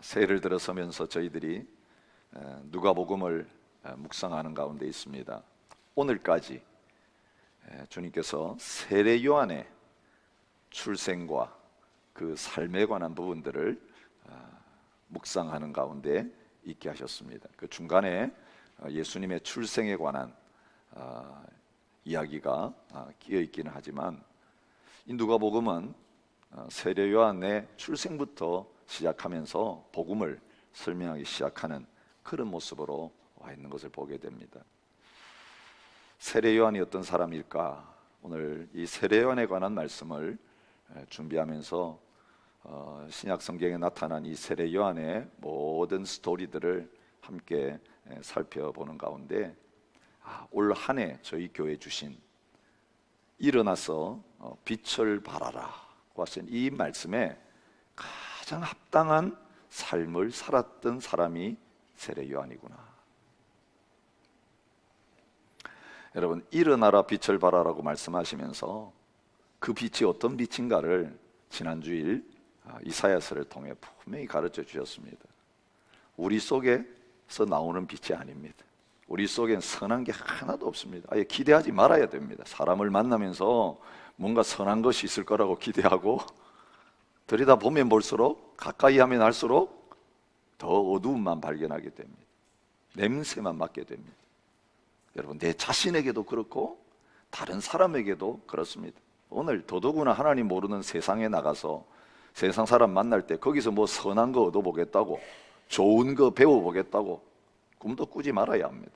새해를 들어서면서 저희들이 누가복음을 묵상하는 가운데 있습니다. 오늘까지 주님께서 세례 요한의 출생과 그 삶에 관한 부분들을 묵상하는 가운데 있게 하셨습니다. 그 중간에 예수님의 출생에 관한 이야기가 끼어 있기는 하지만 이 누가복음은 세례 요한의 출생부터 시작하면서 복음을 설명하기 시작하는 그런 모습으로 와 있는 것을 보게 됩니다. 세례 요한이 어떤 사람일까? 오늘 이 세례 요한에 관한 말씀을 준비하면서 신약 성경에 나타난 이 세례 요한의 모든 스토리들을 함께 살펴보는 가운데 올 한 해 저희 교회 주신 일어나서 빛을 발하라고 하신 이 말씀에 가장 합당한 삶을 살았던 사람이 세례 요한이구나. 여러분, 일어나라 빛을 발하라고 말씀하시면서 그 빛이 어떤 빛인가를 지난주일 이사야서를 통해 분명히 가르쳐 주셨습니다. 우리 속에서 나오는 빛이 아닙니다. 우리 속엔 선한 게 하나도 없습니다. 아예 기대하지 말아야 됩니다. 사람을 만나면서 뭔가 선한 것이 있을 거라고 기대하고 들여다보면 볼수록 가까이 하면 할수록 더 어두움만 발견하게 됩니다. 냄새만 맡게 됩니다. 여러분, 내 자신에게도 그렇고 다른 사람에게도 그렇습니다. 오늘 더더구나 하나님 모르는 세상에 나가서 세상 사람 만날 때 거기서 뭐 선한 거 얻어보겠다고 좋은 거 배워보겠다고 꿈도 꾸지 말아야 합니다.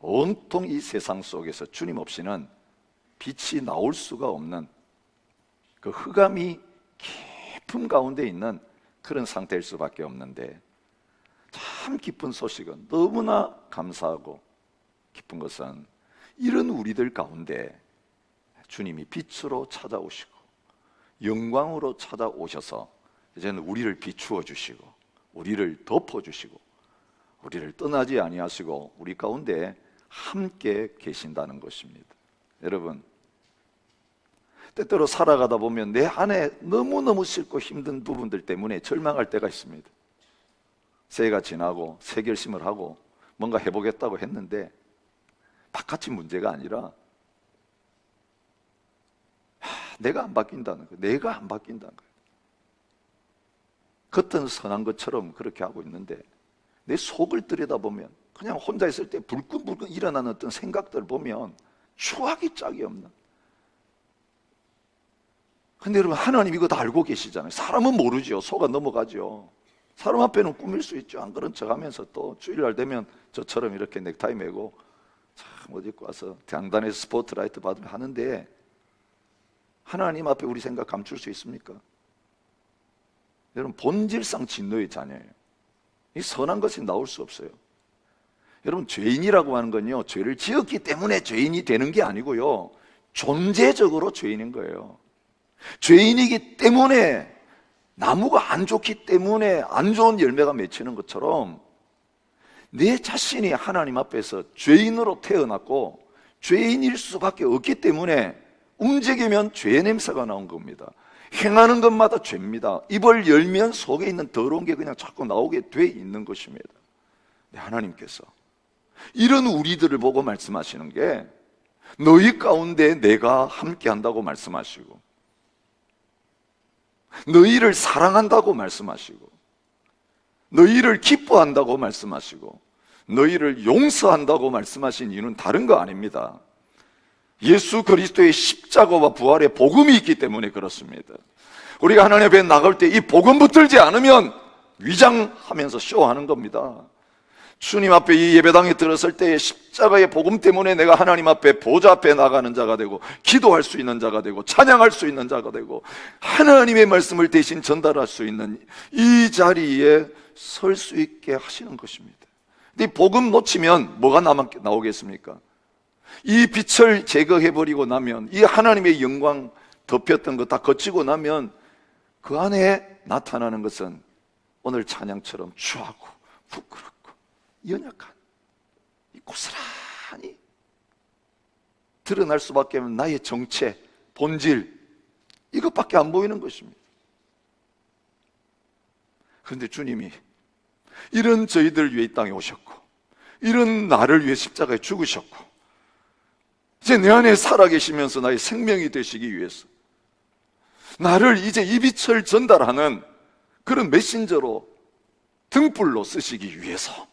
온통 이 세상 속에서 주님 없이는 빛이 나올 수가 없는 그 흑암이 깊은 가운데 있는 그런 상태일 수밖에 없는데, 참 기쁜 소식은, 너무나 감사하고 기쁜 것은 이런 우리들 가운데 주님이 빛으로 찾아오시고 영광으로 찾아오셔서 이제는 우리를 비추어 주시고 우리를 덮어 주시고 우리를 떠나지 아니하시고 우리 가운데 함께 계신다는 것입니다. 여러분, 때때로 살아가다 보면 내 안에 너무너무 싫고 힘든 부분들 때문에 절망할 때가 있습니다. 새해가 지나고 새 결심을 하고 뭔가 해보겠다고 했는데 바깥이 문제가 아니라 내가 안 바뀐다는 거예요. 내가 안 바뀐다는 거예요. 겉은 선한 것처럼 그렇게 하고 있는데 내 속을 들여다보면 그냥 혼자 있을 때 불끈불끈 일어나는 어떤 생각들을 보면 추악이 짝이 없는. 근데 여러분, 하나님 이거 다 알고 계시잖아요. 사람은 모르죠. 속아 넘어가죠. 사람 앞에는 꾸밀 수 있죠. 안 그런 척 하면서 또 주일날 되면 저처럼 이렇게 넥타이 메고 참 옷 입고 와서 강단에서 스포트라이트 받으면 하는데 하나님 앞에 우리 생각 감출 수 있습니까? 여러분, 본질상 진노의 자녀예요. 이 선한 것이 나올 수 없어요. 여러분, 죄인이라고 하는 건요, 죄를 지었기 때문에 죄인이 되는 게 아니고요, 존재적으로 죄인인 거예요. 죄인이기 때문에, 나무가 안 좋기 때문에 안 좋은 열매가 맺히는 것처럼 내 자신이 하나님 앞에서 죄인으로 태어났고 죄인일 수밖에 없기 때문에 움직이면 죄의 냄새가 나온 겁니다. 행하는 것마다 죄입니다. 입을 열면 속에 있는 더러운 게 그냥 자꾸 나오게 돼 있는 것입니다. 하나님께서 이런 우리들을 보고 말씀하시는 게 너희 가운데 내가 함께 한다고 말씀하시고 너희를 사랑한다고 말씀하시고 너희를 기뻐한다고 말씀하시고 너희를 용서한다고 말씀하신 이유는 다른 거 아닙니다. 예수 그리스도의 십자가와 부활의 복음이 있기 때문에 그렇습니다. 우리가 하나님 앞에 나갈 때 이 복음 붙들지 않으면 위장하면서 쇼하는 겁니다. 주님 앞에 이 예배당에 들었을 때 십자가의 복음 때문에 내가 하나님 앞에 보좌 앞에 나가는 자가 되고 기도할 수 있는 자가 되고 찬양할 수 있는 자가 되고 하나님의 말씀을 대신 전달할 수 있는 이 자리에 설 수 있게 하시는 것입니다. 근데 복음 놓치면 뭐가 나오겠습니까? 이 빛을 제거해버리고 나면, 이 하나님의 영광 덮였던 거 다 거치고 나면 그 안에 나타나는 것은 오늘 찬양처럼 추하고 부끄럽고 연약한, 고스란히 드러날 수밖에 없는 나의 정체, 본질, 이것밖에 안 보이는 것입니다. 그런데 주님이 이런 저희들 위해 이 땅에 오셨고, 이런 나를 위해 십자가에 죽으셨고, 이제 내 안에 살아계시면서 나의 생명이 되시기 위해서 나를 이제 이 빛을 전달하는 그런 메신저로, 등불로 쓰시기 위해서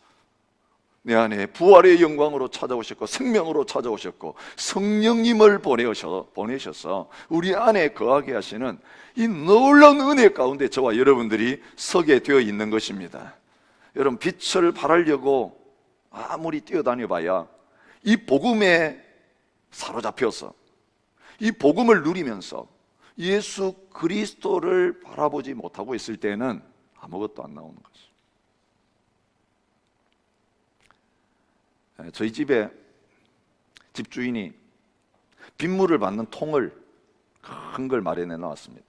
내 안에 부활의 영광으로 찾아오셨고 생명으로 찾아오셨고 성령님을 보내셔서 우리 안에 거하게 하시는 이 놀라운 은혜 가운데 저와 여러분들이 서게 되어 있는 것입니다. 여러분, 빛을 발하려고 아무리 뛰어다녀 봐야 이 복음에 사로잡혀서 이 복음을 누리면서 예수 그리스도를 바라보지 못하고 있을 때는 아무것도 안 나오는 거죠. 저희 집에 집주인이 빗물을 받는 통을 큰 걸 마련해 놨습니다.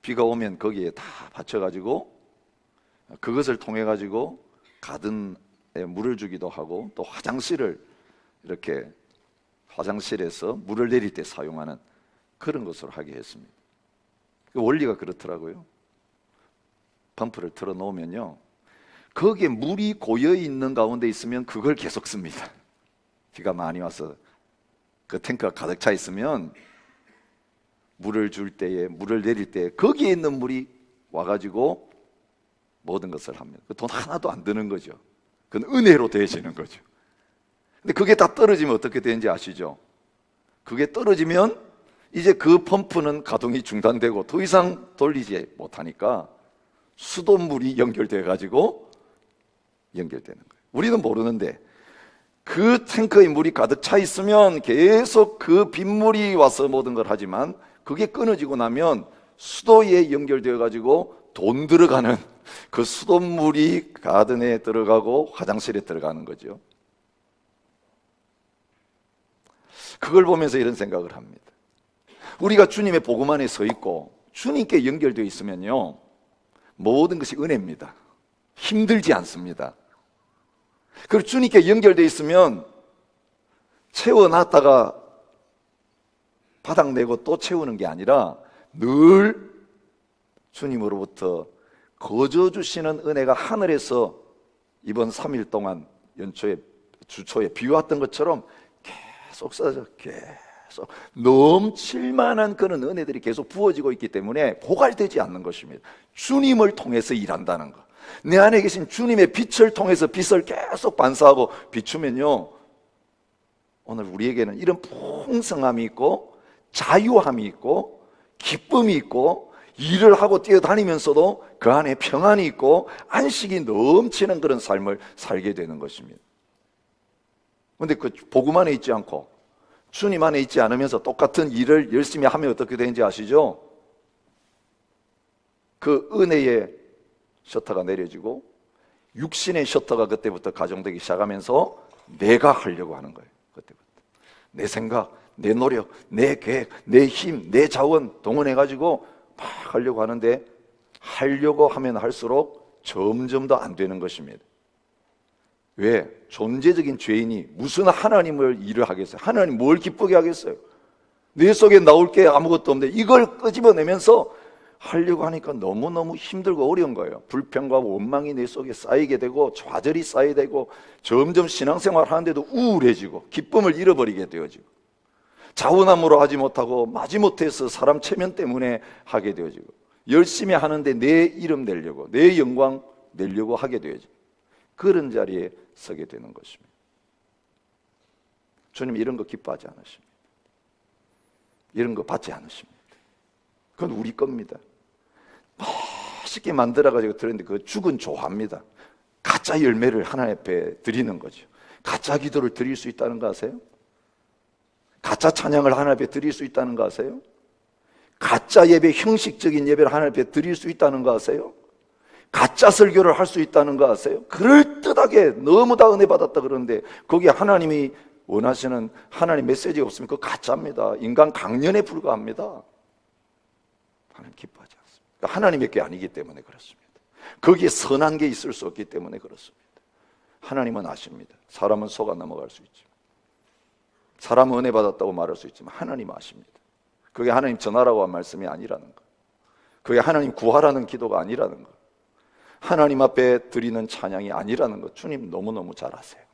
비가 오면 거기에 다 받쳐가지고 그것을 통해 가지고 가든에 물을 주기도 하고, 또 화장실을 이렇게 화장실에서 물을 내릴 때 사용하는 그런 것으로 하게 했습니다. 그 원리가 그렇더라고요. 펌프를 틀어 놓으면요, 거기에 물이 고여 있는 가운데 있으면 그걸 계속 씁니다. 비가 많이 와서 그 탱크가 가득 차 있으면 물을 줄 때에, 물을 내릴 때 거기에 있는 물이 와가지고 모든 것을 합니다. 돈 하나도 안 드는 거죠. 그건 은혜로 되어지는 거죠. 근데 그게 다 떨어지면 어떻게 되는지 아시죠? 그게 떨어지면 이제 그 펌프는 가동이 중단되고 더 이상 돌리지 못하니까 수돗물이 연결돼 가지고 연결되는 거예요. 우리는 모르는데 그 탱크에 물이 가득 차 있으면 계속 그 빗물이 와서 모든 걸 하지만, 그게 끊어지고 나면 수도에 연결되어 가지고 돈 들어가는 그 수돗물이 가든에 들어가고 화장실에 들어가는 거죠. 그걸 보면서 이런 생각을 합니다. 우리가 주님의 복음 안에 서 있고 주님께 연결되어 있으면요, 모든 것이 은혜입니다. 힘들지 않습니다. 그리고 주님께 연결되어 있으면 채워놨다가 바닥내고 또 채우는 게 아니라 늘 주님으로부터 거저 주시는 은혜가 하늘에서 이번 3일 동안 연초에 주초에 비 왔던 것처럼 계속 쏟아져, 계속 넘칠 만한 그런 은혜들이 계속 부어지고 있기 때문에 고갈되지 않는 것입니다. 주님을 통해서 일한다는 것, 내 안에 계신 주님의 빛을 통해서 빛을 계속 반사하고 비추면요, 오늘 우리에게는 이런 풍성함이 있고 자유함이 있고 기쁨이 있고 일을 하고 뛰어다니면서도 그 안에 평안이 있고 안식이 넘치는 그런 삶을 살게 되는 것입니다. 그런데 그 복음 안에 있지 않고 주님 안에 있지 않으면서 똑같은 일을 열심히 하면 어떻게 되는지 아시죠? 그 은혜의 셔터가 내려지고 육신의 셔터가 그때부터 가동되기 시작하면서 내가 하려고 하는 거예요. 그때부터 내 생각, 내 노력, 내 계획, 내 힘, 내 자원 동원해가지고 막 하려고 하는데, 하려고 하면 할수록 점점 더 안 되는 것입니다. 왜? 존재적인 죄인이 무슨 하나님을 일을 하겠어요? 하나님 뭘 기쁘게 하겠어요? 내 속에 나올 게 아무것도 없는데 이걸 끄집어내면서 하려고 하니까 너무너무 힘들고 어려운 거예요. 불평과 원망이 내 속에 쌓이게 되고 좌절이 쌓이게 되고 점점 신앙생활 하는데도 우울해지고 기쁨을 잃어버리게 되어지고 자원함으로 하지 못하고 마지못해서 사람 체면 때문에 하게 되어지고 열심히 하는데 내 이름 내려고, 내 영광 내려고 하게 되어지고 그런 자리에 서게 되는 것입니다. 주님 이런 거 기뻐하지 않으십니다. 이런 거 받지 않으십니다. 그건 우리 겁니다. 멋있게 만들어가지고 드렸는데 그 죽은 좋아합니다. 가짜 열매를 하나님 앞에 드리는 거죠. 가짜 기도를 드릴 수 있다는 거 아세요? 가짜 찬양을 하나님 앞에 드릴 수 있다는 거 아세요? 가짜 예배, 형식적인 예배를 하나님 앞에 드릴 수 있다는 거 아세요? 가짜 설교를 할 수 있다는 거 아세요? 그럴듯하게 너무 다 은혜 받았다 그러는데 거기에 하나님이 원하시는 하나님 메시지가 없으면 그거 가짜입니다. 인간 강연에 불과합니다. 하나님 기뻐하지 않습니다. 하나님의 게 아니기 때문에 그렇습니다. 거기에 선한 게 있을 수 없기 때문에 그렇습니다. 하나님은 아십니다. 사람은 속아 넘어갈 수 있지만, 사람은 은혜 받았다고 말할 수 있지만 하나님 아십니다. 그게 하나님 전하라고 한 말씀이 아니라는 거. 그게 하나님 구하라는 기도가 아니라는 것, 하나님 앞에 드리는 찬양이 아니라는 것 주님 너무너무 잘 아세요.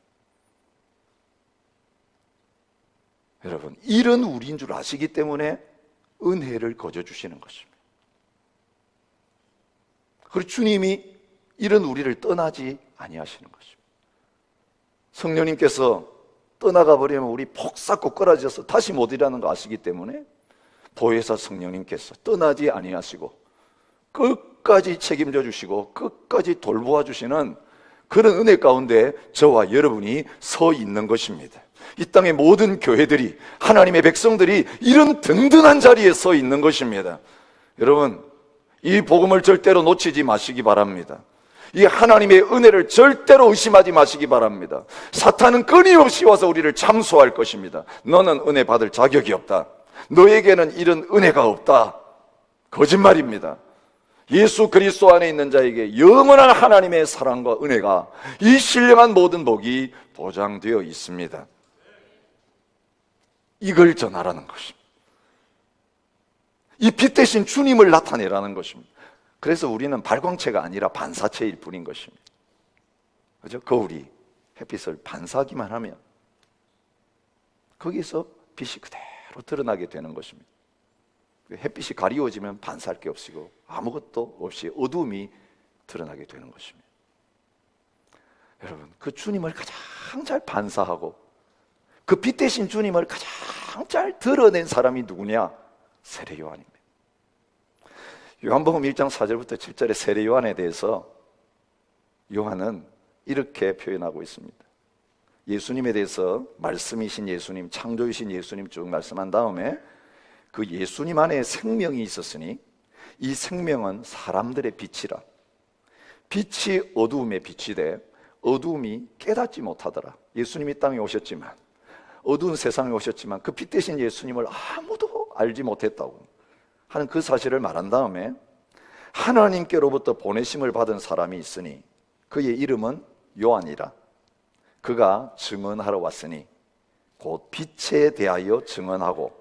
여러분, 이런 우리인 줄 아시기 때문에 은혜를 거저 주시는 것입니다. 그리고 주님이 이런 우리를 떠나지 아니하시는 것입니다. 성령님께서 떠나가 버리면 우리 폭삭 꼬꾸라져서 다시 못 일하는 거 아시기 때문에 보혜사 성령님께서 떠나지 아니하시고 끝까지 책임져 주시고 끝까지 돌보아 주시는 그런 은혜 가운데 저와 여러분이 서 있는 것입니다. 이 땅의 모든 교회들이, 하나님의 백성들이 이런 든든한 자리에 서 있는 것입니다. 여러분, 이 복음을 절대로 놓치지 마시기 바랍니다. 이 하나님의 은혜를 절대로 의심하지 마시기 바랍니다. 사탄은 끊임없이 와서 우리를 참소할 것입니다. 너는 은혜 받을 자격이 없다. 너에게는 이런 은혜가 없다. 거짓말입니다. 예수 그리스도 안에 있는 자에게 영원한 하나님의 사랑과 은혜가, 이 신령한 모든 복이 보장되어 있습니다. 이걸 전하라는 것입니다. 이 빛 대신 주님을 나타내라는 것입니다. 그래서 우리는 발광체가 아니라 반사체일 뿐인 것입니다. 그죠? 거울이 햇빛을 반사하기만 하면 거기서 빛이 그대로 드러나게 되는 것입니다. 햇빛이 가리워지면 반사할 게 없이고 아무것도 없이 어두움이 드러나게 되는 것입니다. 여러분, 그 주님을 가장 잘 반사하고 그 빛 대신 주님을 가장 잘 드러낸 사람이 누구냐? 세례 요한입니다. 요한복음 1장 4절부터 7절의 세례 요한에 대해서 요한은 이렇게 표현하고 있습니다. 예수님에 대해서 말씀이신 예수님, 창조이신 예수님 쭉 말씀한 다음에 그 예수님 안에 생명이 있었으니 이 생명은 사람들의 빛이라. 빛이 어두움에 빛이 돼 어두움이 깨닫지 못하더라. 예수님이 땅에 오셨지만, 어두운 세상에 오셨지만 그 빛 대신 예수님을 아무도 알지 못했다고 하는 그 사실을 말한 다음에 하나님께로부터 보내심을 받은 사람이 있으니 그의 이름은 요한이라. 그가 증언하러 왔으니 곧 빛에 대하여 증언하고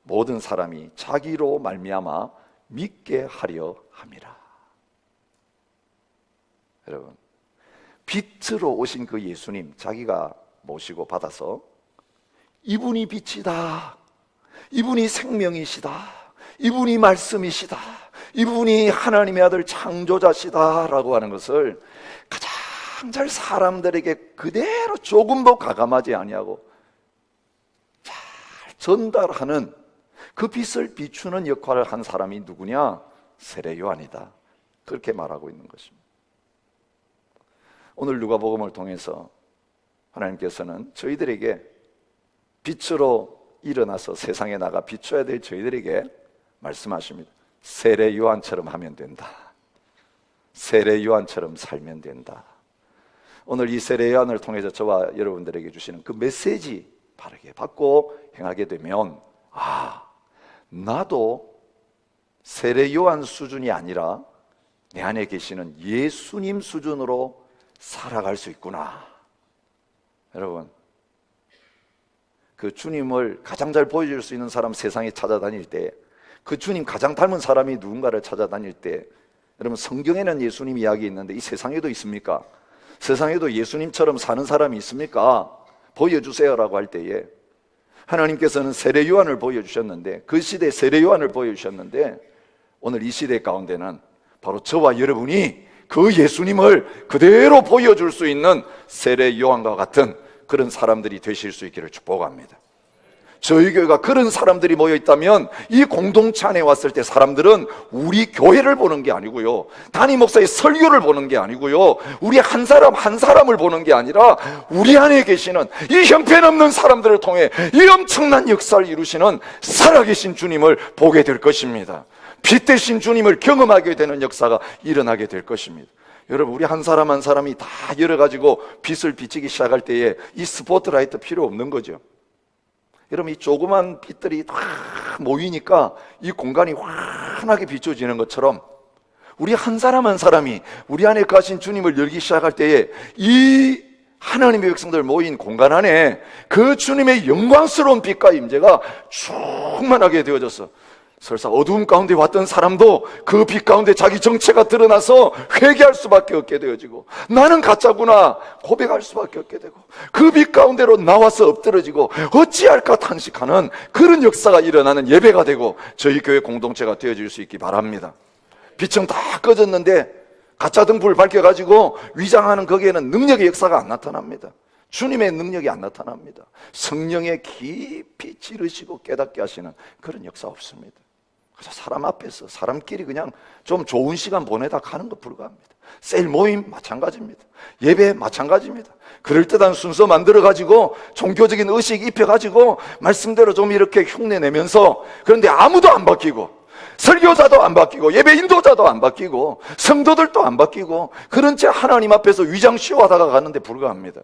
모든 사람이 자기로 말미암아 믿게 하려 함이라. 여러분, 빛으로 오신 그 예수님 자기가 모시고 받아서 이분이 빛이다, 이분이 생명이시다, 이분이 말씀이시다, 이분이 하나님의 아들 창조자시다 라고 하는 것을 가장 잘 사람들에게 그대로 조금도 가감하지 아니하고 잘 전달하는 그 빛을 비추는 역할을 한 사람이 누구냐? 세례 요한이다. 그렇게 말하고 있는 것입니다. 오늘 누가복음을 통해서 하나님께서는 저희들에게 빛으로 일어나서 세상에 나가 비춰야 될 저희들에게 말씀하십니다. 세례 요한처럼 하면 된다. 세례 요한처럼 살면 된다. 오늘 이 세례 요한을 통해서 저와 여러분들에게 주시는 그 메시지 바르게 받고 행하게 되면, 나도 세례 요한 수준이 아니라 내 안에 계시는 예수님 수준으로 살아갈 수 있구나. 여러분, 그 주님을 가장 잘 보여줄 수 있는 사람 세상에 찾아다닐 때, 그 주님 가장 닮은 사람이 누군가를 찾아다닐 때, 여러분, 성경에는 예수님 이야기 있는데 이 세상에도 있습니까? 세상에도 예수님처럼 사는 사람이 있습니까? 보여주세요라고 할 때에 하나님께서는 세례 요한을 보여주셨는데, 그 시대에 세례 요한을 보여주셨는데, 오늘 이 시대 가운데는 바로 저와 여러분이 그 예수님을 그대로 보여줄 수 있는 세례 요한과 같은 그런 사람들이 되실 수 있기를 축복합니다. 저희 교회가 그런 사람들이 모여 있다면 이 공동체 안에 왔을 때 사람들은 우리 교회를 보는 게 아니고요, 담임 목사의 설교를 보는 게 아니고요, 우리 한 사람 한 사람을 보는 게 아니라 우리 안에 계시는 이 형편없는 사람들을 통해 이 엄청난 역사를 이루시는 살아계신 주님을 보게 될 것입니다. 빛 대신 주님을 경험하게 되는 역사가 일어나게 될 것입니다. 여러분, 우리 한 사람 한 사람이 다 열어가지고 빛을 비치기 시작할 때에 이 스포트라이트 필요 없는 거죠. 여러분, 이 조그만 빛들이 다 모이니까 이 공간이 환하게 비춰지는 것처럼 우리 한 사람 한 사람이 우리 안에 가신 주님을 열기 시작할 때에 이 하나님의 백성들 모인 공간 안에 그 주님의 영광스러운 빛과 임재가 충만하게 되어져서 설사 어두움 가운데 왔던 사람도 그 빛 가운데 자기 정체가 드러나서 회개할 수밖에 없게 되어지고, 나는 가짜구나 고백할 수밖에 없게 되고, 그 빛 가운데로 나와서 엎드러지고 어찌할까 탄식하는 그런 역사가 일어나는 예배가 되고 저희 교회 공동체가 되어질 수 있기 바랍니다. 빛은 다 꺼졌는데 가짜 등불을 밝혀가지고 위장하는 거기에는 능력의 역사가 안 나타납니다. 주님의 능력이 안 나타납니다. 성령의 깊이 찌르시고 깨닫게 하시는 그런 역사 없습니다. 그래서 사람 앞에서 사람끼리 그냥 좀 좋은 시간 보내다 가는 것 불과합니다. 셀 모임 마찬가지입니다. 예배 마찬가지입니다. 그럴듯한 순서 만들어가지고 종교적인 의식 입혀가지고 말씀대로 좀 이렇게 흉내내면서, 그런데 아무도 안 바뀌고 설교자도 안 바뀌고 예배 인도자도 안 바뀌고 성도들도 안 바뀌고 그런 채 하나님 앞에서 위장쇼하다가 가는데 불과합니다.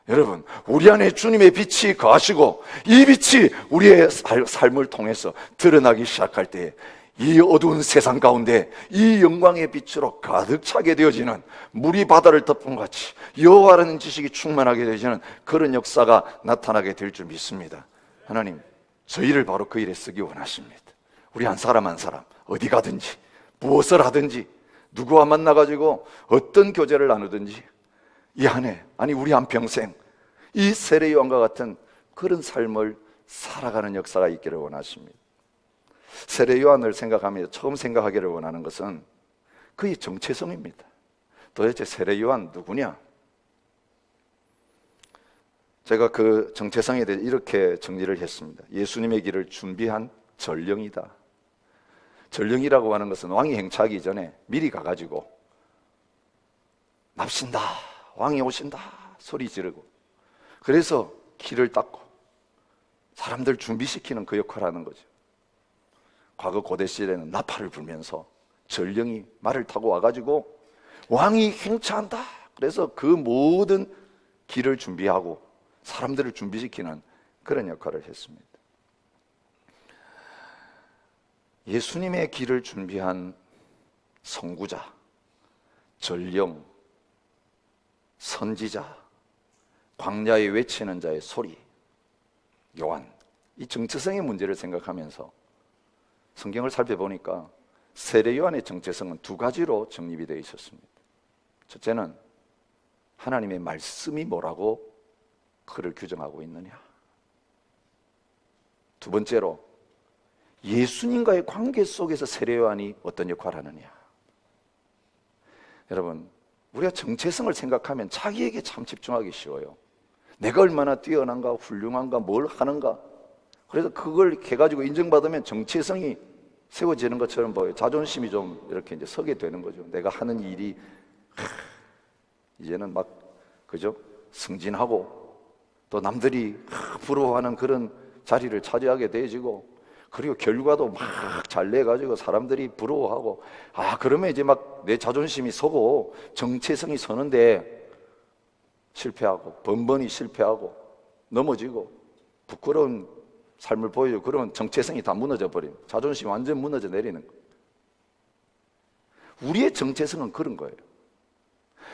여러분, 우리 안에 주님의 빛이 거하시고 이 빛이 우리의 삶을 통해서 드러나기 시작할 때 이 어두운 세상 가운데 이 영광의 빛으로 가득 차게 되어지는, 물이 바다를 덮은 같이 여호와라는 지식이 충만하게 되어지는 그런 역사가 나타나게 될 줄 믿습니다. 하나님, 저희를 바로 그 일에 쓰기 원하십니다. 우리 한 사람 한 사람 어디 가든지 무엇을 하든지 누구와 만나가지고 어떤 교제를 나누든지 이 한해, 아니 우리 한평생 이 세례 요한과 같은 그런 삶을 살아가는 역사가 있기를 원하십니다. 세례 요한을 생각하며 처음 생각하기를 원하는 것은 그의 정체성입니다. 도대체 세례 요한 누구냐? 제가 그 정체성에 대해 이렇게 정리를 했습니다. 예수님의 길을 준비한 전령이다. 전령이라고 하는 것은 왕이 행차하기 전에 미리 가가지고 납신다, 왕이 오신다 소리 지르고, 그래서 길을 닦고 사람들 준비시키는 그 역할을 하는 거죠. 과거 고대 시대에는 나팔을 불면서 전령이 말을 타고 와가지고 왕이 행차한다, 그래서 그 모든 길을 준비하고 사람들을 준비시키는 그런 역할을 했습니다. 예수님의 길을 준비한 선구자, 전령, 선지자, 광야에 외치는 자의 소리, 요한, 이 정체성의 문제를 생각하면서 성경을 살펴보니까 세례 요한의 정체성은 두 가지로 정립이 되어 있었습니다. 첫째는 하나님의 말씀이 뭐라고 그를 규정하고 있느냐, 두 번째로 예수님과의 관계 속에서 세례 요한이 어떤 역할을 하느냐. 여러분, 우리가 정체성을 생각하면 자기에게 참 집중하기 쉬워요. 내가 얼마나 뛰어난가, 훌륭한가, 뭘 하는가. 그래서 그걸 해가지고 인정받으면 정체성이 세워지는 것처럼 보여요. 자존심이 좀 이렇게 이제 서게 되는 거죠. 내가 하는 일이 이제는 막 그죠? 승진하고 또 남들이 부러워하는 그런 자리를 차지하게 되어지고, 그리고 결과도 막 잘 내가지고 사람들이 부러워하고, 그러면 이제 막 내 자존심이 서고 정체성이 서는데 실패하고 번번이 실패하고 넘어지고 부끄러운 삶을 보여주고, 그러면 정체성이 다 무너져 버린, 자존심이 완전 무너져 내리는 거예요. 우리의 정체성은 그런 거예요.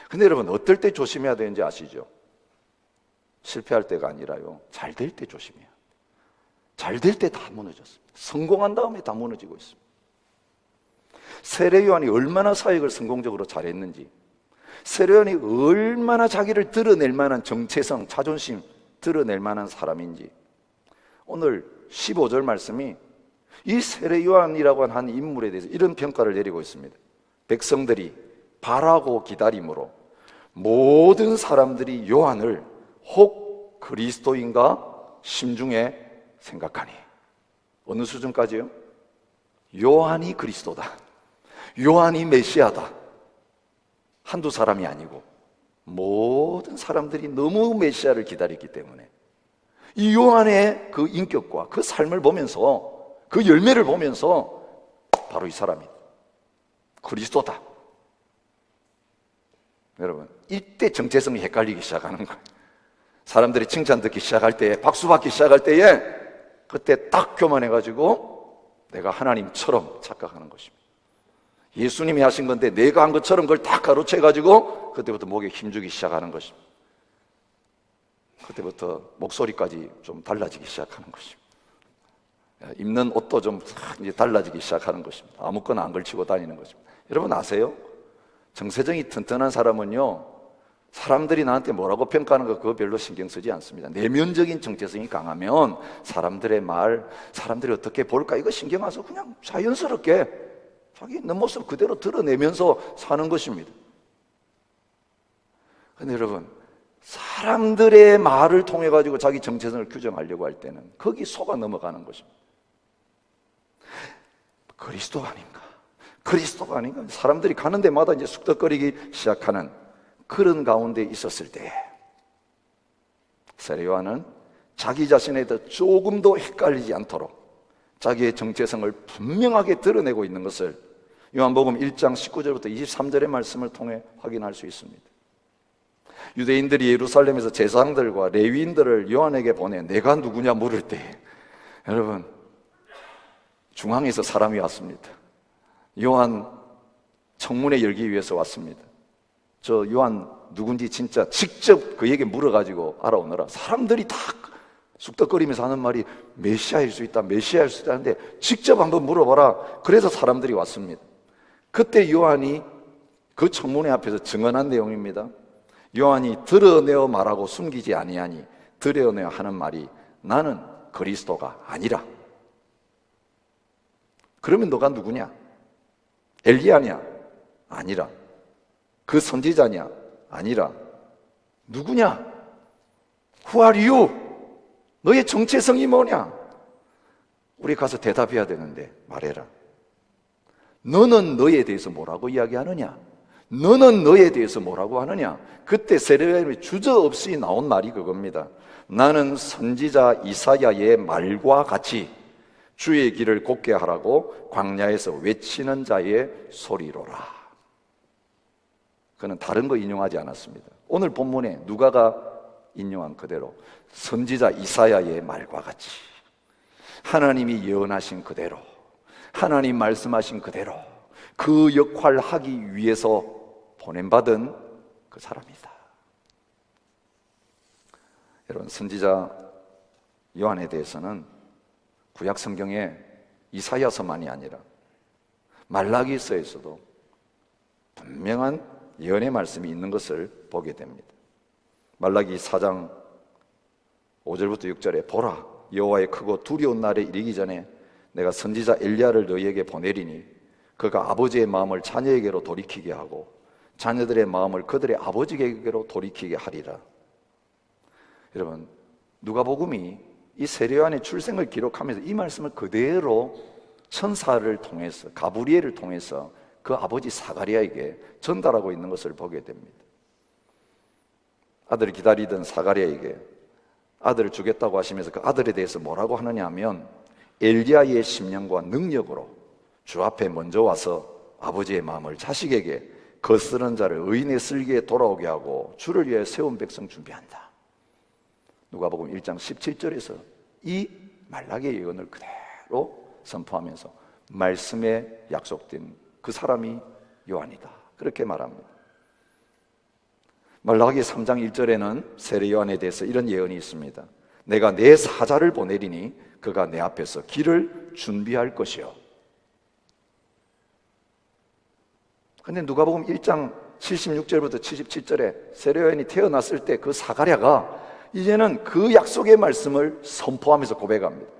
근데 여러분, 어떨 때 조심해야 되는지 아시죠? 실패할 때가 아니라요, 잘 될 때 조심해야 돼요. 잘 될 때 다 무너졌습니다. 성공한 다음에 다 무너지고 있습니다. 세례 요한이 얼마나 사역을 성공적으로 잘했는지, 세례 요한이 얼마나 자기를 드러낼 만한 정체성, 자존심 드러낼 만한 사람인지, 오늘 15절 말씀이 이 세례 요한이라고 하는 인물에 대해서 이런 평가를 내리고 있습니다. 백성들이 바라고 기다림으로 모든 사람들이 요한을 혹 그리스도인가 심중에 생각하니. 어느 수준까지요? 요한이 그리스도다, 요한이 메시아다. 한두 사람이 아니고 모든 사람들이 너무 메시아를 기다렸기 때문에 이 요한의 그 인격과 그 삶을 보면서, 그 열매를 보면서 바로 이 사람이 그리스도다. 여러분, 이때 정체성이 헷갈리기 시작하는 거예요. 사람들이 칭찬 듣기 시작할 때에, 박수 받기 시작할 때에, 그때 딱 교만해가지고 내가 하나님처럼 착각하는 것입니다. 예수님이 하신 건데 내가 한 것처럼 그걸 딱 가로채가지고 그때부터 목에 힘주기 시작하는 것입니다. 그때부터 목소리까지 좀 달라지기 시작하는 것입니다. 입는 옷도 좀 이제 달라지기 시작하는 것입니다. 아무거나 안 걸치고 다니는 것입니다. 여러분 아세요? 정체성이 튼튼한 사람은요, 사람들이 나한테 뭐라고 평가하는 거 그거 별로 신경 쓰지 않습니다. 내면적인 정체성이 강하면 사람들의 말, 사람들이 어떻게 볼까 이거 신경 안 써 그냥 자연스럽게 자기 있는 모습 그대로 드러내면서 사는 것입니다. 근데 여러분, 사람들의 말을 통해 가지고 자기 정체성을 규정하려고 할 때는 거기 속아 넘어가는 것입니다. 그리스도가 아닌가? 그리스도가 아닌가? 사람들이 가는 데마다 이제 쑥덕거리기 시작하는 그런 가운데 있었을 때 세례 요한은 자기 자신에 대해 조금도 헷갈리지 않도록 자기의 정체성을 분명하게 드러내고 있는 것을 요한복음 1장 19절부터 23절의 말씀을 통해 확인할 수 있습니다. 유대인들이 예루살렘에서 제사장들과 레위인들을 요한에게 보내 내가 누구냐 물을 때 여러분 중앙에서 사람이 왔습니다. 요한 청문회 열기 위해서 왔습니다. 저 요한 누군지 진짜 직접 그에게 물어가지고 알아오느라 사람들이 다 쑥덕거리면서 하는 말이 메시아일 수 있다, 메시아일 수 있다 하는데 직접 한번 물어봐라. 그래서 사람들이 왔습니다. 그때 요한이 그 청문회 앞에서 증언한 내용입니다. 요한이 드러내어 말하고 숨기지 아니하니 드러내어 하는 말이 나는 그리스도가 아니라. 그러면 너가 누구냐? 엘리야냐? 아니라. 그 선지자냐? 아니라. 누구냐? Who are you? 너의 정체성이 뭐냐? 우리 가서 대답해야 되는데 말해라. 너는 너에 대해서 뭐라고 이야기하느냐? 너는 너에 대해서 뭐라고 하느냐? 그때 세례요한이 주저없이 나온 말이 그겁니다. 나는 선지자 이사야의 말과 같이 주의 길을 곱게 하라고 광야에서 외치는 자의 소리로라. 그는 다른 거 인용하지 않았습니다. 오늘 본문에 누가가 인용한 그대로 선지자 이사야의 말과 같이 하나님이 예언하신 그대로 하나님 말씀하신 그대로 그 역할을 하기 위해서 보냄받은 그 사람이다. 여러분, 선지자 요한에 대해서는 구약 성경에 이사야서만이 아니라 말라기서에서도 분명한 예언의 말씀이 있는 것을 보게 됩니다. 말라기 4장 5절부터 6절에 보라, 여호와의 크고 두려운 날에 이르기 전에 내가 선지자 엘리야를 너희에게 보내리니 그가 아버지의 마음을 자녀에게로 돌이키게 하고 자녀들의 마음을 그들의 아버지에게로 돌이키게 하리라. 여러분, 누가복음이 이 세례 요한의 출생을 기록하면서 이 말씀을 그대로 천사를 통해서 가브리엘을 통해서 그 아버지 사가랴에게 전달하고 있는 것을 보게 됩니다. 아들을 기다리던 사가랴에게 아들을 주겠다고 하시면서 그 아들에 대해서 뭐라고 하느냐 하면 엘리야의 심령과 능력으로 주 앞에 먼저 와서 아버지의 마음을 자식에게 거스른 자를 의인의 쓸기에 돌아오게 하고 주를 위해 세운 백성 준비한다. 누가복음 1장 17절에서 이 말라기의 예언을 그대로 선포하면서 말씀에 약속된 그 사람이 요한이다. 그렇게 말합니다. 말라기 3장 1절에는 세례 요한에 대해서 이런 예언이 있습니다. 내가 내 사자를 보내리니 그가 내 앞에서 길을 준비할 것이요. 근데 누가복음 1장 76절부터 77절에 세례 요한이 태어났을 때 그 사가랴가 이제는 그 약속의 말씀을 선포하면서 고백합니다.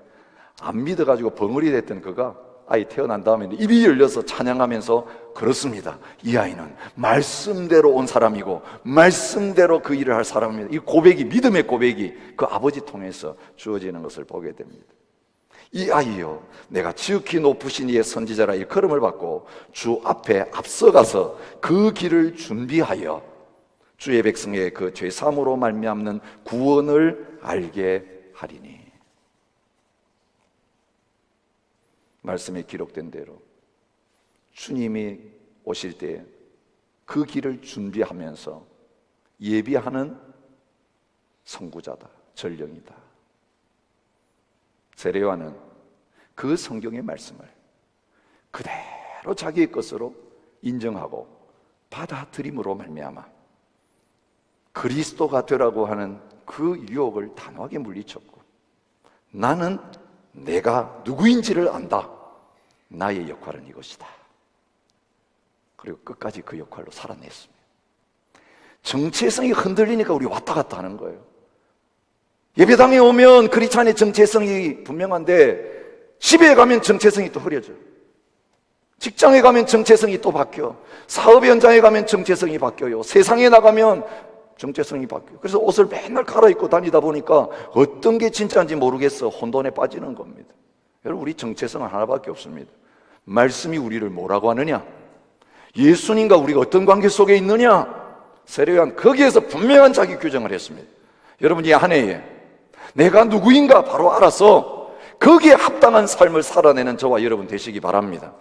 안 믿어가지고 벙어리 됐던 그가 아이 태어난 다음에 입이 열려서 찬양하면서 그렇습니다. 이 아이는 말씀대로 온 사람이고 말씀대로 그 일을 할 사람입니다. 이 고백이, 믿음의 고백이 그 아버지 통해서 주어지는 것을 보게 됩니다. 이 아이요, 내가 지극히 높으신 이의 선지자라 일컬음을 받고 주 앞에 앞서가서 그 길을 준비하여 주의 백성의 그 죄사함으로 말미암는 구원을 알게 하리니. 말씀에 기록된 대로 주님이 오실 때 그 길을 준비하면서 예비하는 선구자다, 전령이다. 세례 요한은 그 성경의 말씀을 그대로 자기의 것으로 인정하고 받아들임으로 말미암아 그리스도가 되라고 하는 그 유혹을 단호하게 물리쳤고 나는 내가 누구인지를 안다. 나의 역할은 이것이다. 그리고 끝까지 그 역할로 살아냈습니다. 정체성이 흔들리니까 우리 왔다 갔다 하는 거예요. 예배당에 오면 크리스찬의 정체성이 분명한데 집에 가면 정체성이 또 흐려져요. 직장에 가면 정체성이 또 바뀌어. 사업 현장에 가면 정체성이 바뀌어요. 세상에 나가면 정체성이 바뀌어요. 그래서 옷을 맨날 갈아입고 다니다 보니까 어떤 게 진짜인지 모르겠어 혼돈에 빠지는 겁니다. 여러분, 우리 정체성은 하나밖에 없습니다. 말씀이 우리를 뭐라고 하느냐, 예수님과 우리가 어떤 관계 속에 있느냐, 세례요한 거기에서 분명한 자기 규정을 했습니다. 여러분, 이 한 해에 내가 누구인가 바로 알아서 거기에 합당한 삶을 살아내는 저와 여러분 되시기 바랍니다.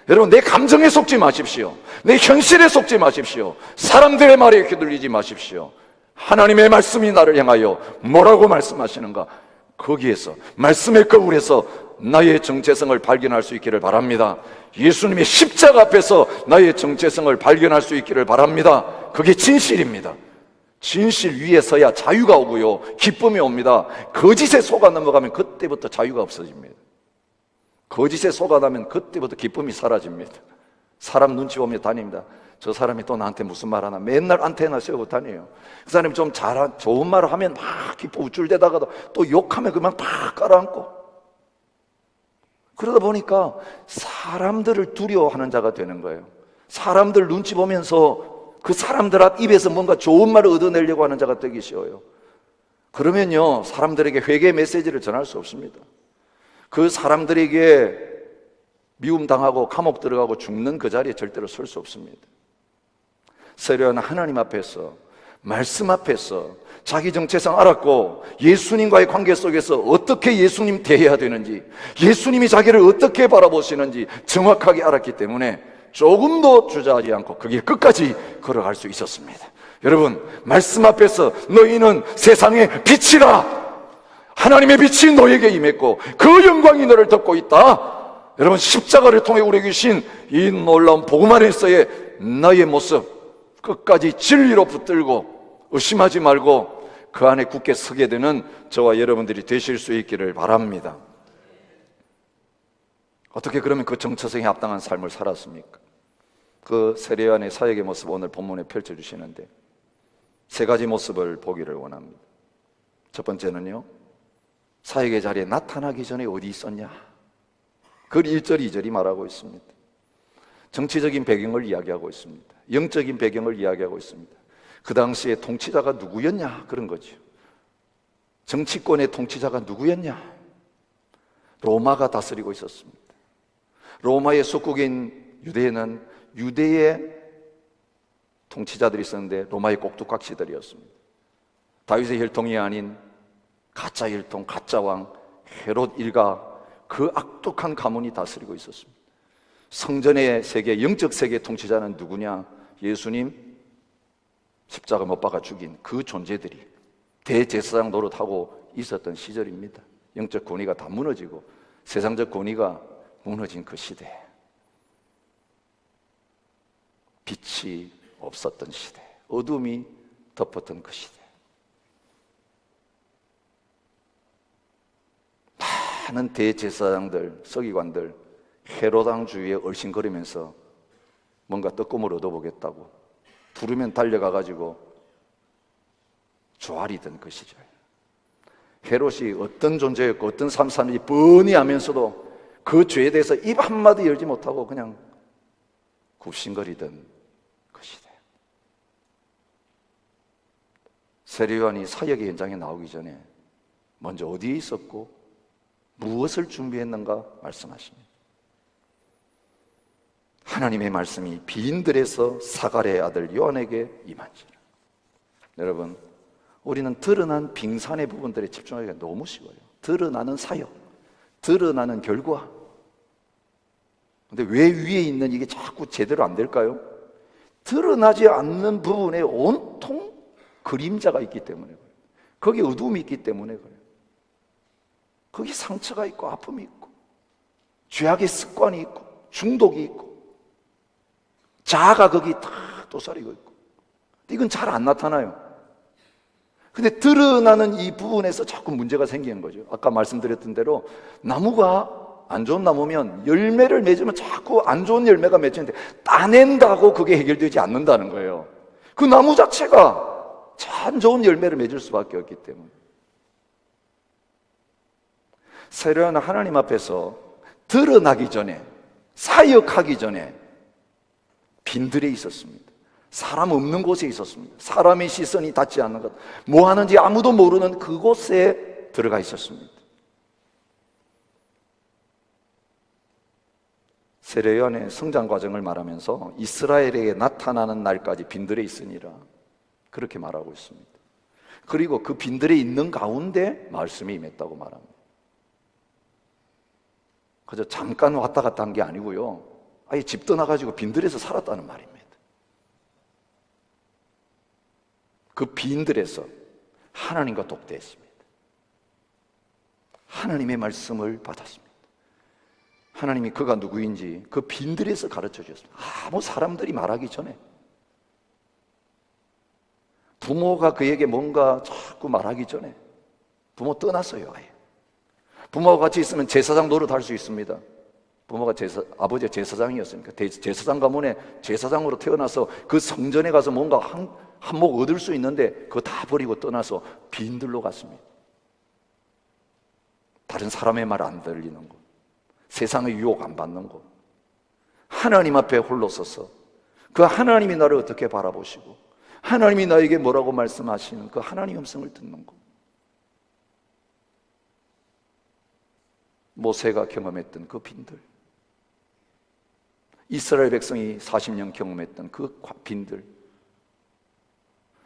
여러분, 내 감정에 속지 마십시오. 내 현실에 속지 마십시오. 사람들의 말에 휘둘리지 마십시오. 하나님의 말씀이 나를 향하여 뭐라고 말씀하시는가, 거기에서 말씀의 거울에서 나의 정체성을 발견할 수 있기를 바랍니다. 예수님의 십자가 앞에서 나의 정체성을 발견할 수 있기를 바랍니다. 그게 진실입니다. 진실 위에 서야 자유가 오고요, 기쁨이 옵니다. 거짓에 속아 넘어가면 그때부터 자유가 없어집니다. 거짓에 속아나면 그때부터 기쁨이 사라집니다. 사람 눈치 보며 다닙니다. 저 사람이 또 나한테 무슨 말 하나, 맨날 안테나 세우고 다녀요. 그 사람이 좀 좋은 말을 하면 막 기뻐 우쭐대다가도 또 욕하면 그만 팍 깔아앉고, 그러다 보니까 사람들을 두려워하는 자가 되는 거예요. 사람들 눈치 보면서 그 사람들 앞 입에서 뭔가 좋은 말을 얻어내려고 하는 자가 되기 쉬워요. 그러면요, 사람들에게 회개 메시지를 전할 수 없습니다. 그 사람들에게 미움당하고 감옥 들어가고 죽는 그 자리에 절대로 설 수 없습니다. 세례요한은 하나님 앞에서, 말씀 앞에서 자기 정체성 알았고, 예수님과의 관계 속에서 어떻게 예수님 대해야 되는지, 예수님이 자기를 어떻게 바라보시는지 정확하게 알았기 때문에 조금도 주저하지 않고 그 길 끝까지 걸어갈 수 있었습니다. 여러분, 말씀 앞에서 너희는 세상의 빛이라, 하나님의 빛이 너에게 임했고 그 영광이 너를 덮고 있다. 여러분, 십자가를 통해 우리에게 주신 이 놀라운 복음 안에서의 너의 모습, 끝까지 진리로 붙들고 의심하지 말고 그 안에 굳게 서게 되는 저와 여러분들이 되실 수 있기를 바랍니다. 어떻게 그러면 그 정체성에 합당한 삶을 살았습니까? 그 세례요한의 사역의 모습 오늘 본문에 펼쳐주시는데 세 가지 모습을 보기를 원합니다. 첫 번째는요, 사역의 자리에 나타나기 전에 어디 있었냐? 그 1절, 2절이 말하고 있습니다. 정치적인 배경을 이야기하고 있습니다. 영적인 배경을 이야기하고 있습니다. 그 당시에 통치자가 누구였냐? 그런 거죠. 정치권의 통치자가 누구였냐? 로마가 다스리고 있었습니다. 로마의 속국인 유대에는 유대의 통치자들이 있었는데 로마의 꼭두각시들이었습니다. 다윗의 혈통이 아닌 가짜 혈통, 가짜 왕 헤롯 일가, 그 악독한 가문이 다스리고 있었습니다. 성전의 세계, 영적 세계 통치자는 누구냐? 예수님 십자가 못 박아 죽인 그 존재들이 대제사장 노릇하고 있었던 시절입니다. 영적 권위가 다 무너지고 세상적 권위가 무너진 그 시대, 빛이 없었던 시대, 어둠이 덮었던 그 시대, 많은 대제사장들, 서기관들 헤롯왕 주위에 얼씬거리면서 뭔가 떡고물 얻어보겠다고 부르면 달려가가지고 조아리던 그 시절, 헤롯이 어떤 존재였고 어떤 삶 사는지 뻔히 하면서도 그 죄에 대해서 입 한마디 열지 못하고 그냥 굽신거리던 그 시대. 세례요한이 사역의 현장에 나오기 전에 먼저 어디에 있었고 무엇을 준비했는가 말씀하십니다. 하나님의 말씀이 비인들에서 사갈의 아들 요한에게 임한지라. 여러분, 우리는 드러난 빙산의 부분들에 집중하기가 너무 쉬워요. 드러나는 사역, 드러나는 결과. 근데 왜 위에 있는 이게 자꾸 제대로 안 될까요? 드러나지 않는 부분에 온통 그림자가 있기 때문에 그래요. 거기에 어두움이 있기 때문에 그래요. 거기 상처가 있고 아픔이 있고 죄악의 습관이 있고 중독이 있고 자아가 거기 다 도사리고 있고, 이건 잘 안 나타나요. 근데 드러나는 이 부분에서 자꾸 문제가 생기는 거죠. 아까 말씀드렸던 대로 나무가 안 좋은 나무면 열매를 맺으면 자꾸 안 좋은 열매가 맺히는데 따낸다고 그게 해결되지 않는다는 거예요. 그 나무 자체가 참 좋은 열매를 맺을 수밖에 없기 때문에. 세례요한은 하나님 앞에서 드러나기 전에, 사역하기 전에 빈들에 있었습니다. 사람 없는 곳에 있었습니다. 사람의 시선이 닿지 않는 것, 뭐 하는지 아무도 모르는 그곳에 들어가 있었습니다. 세례요한의 성장 과정을 말하면서 이스라엘에게 나타나는 날까지 빈들에 있으니라 그렇게 말하고 있습니다. 그리고 그 빈들에 있는 가운데 말씀이 임했다고 말합니다. 그저 잠깐 왔다 갔다 한 게 아니고요, 아예 집 떠나가지고 빈들에서 살았다는 말입니다. 그 빈들에서 하나님과 독대했습니다. 하나님의 말씀을 받았습니다. 하나님이 그가 누구인지 그 빈들에서 가르쳐 주셨습니다. 아무 사람들이 말하기 전에, 부모가 그에게 뭔가 자꾸 말하기 전에, 부모 떠났어요. 아예 부모가 같이 있으면 제사장 노릇할 수 있습니다. 부모가 아버지가 제사장이었으니까 제사장 가문에 제사장으로 태어나서 그 성전에 가서 뭔가 한몫 얻을 수 있는데 그거 다 버리고 떠나서 빈들로 갔습니다. 다른 사람의 말 안 들리는 곳, 세상의 유혹 안 받는 곳, 하나님 앞에 홀로 서서 그 하나님이 나를 어떻게 바라보시고 하나님이 나에게 뭐라고 말씀하시는 그 하나님의 음성을 듣는 곳. 모세가 경험했던 그 빈들, 이스라엘 백성이 40년 경험했던 그 빈들,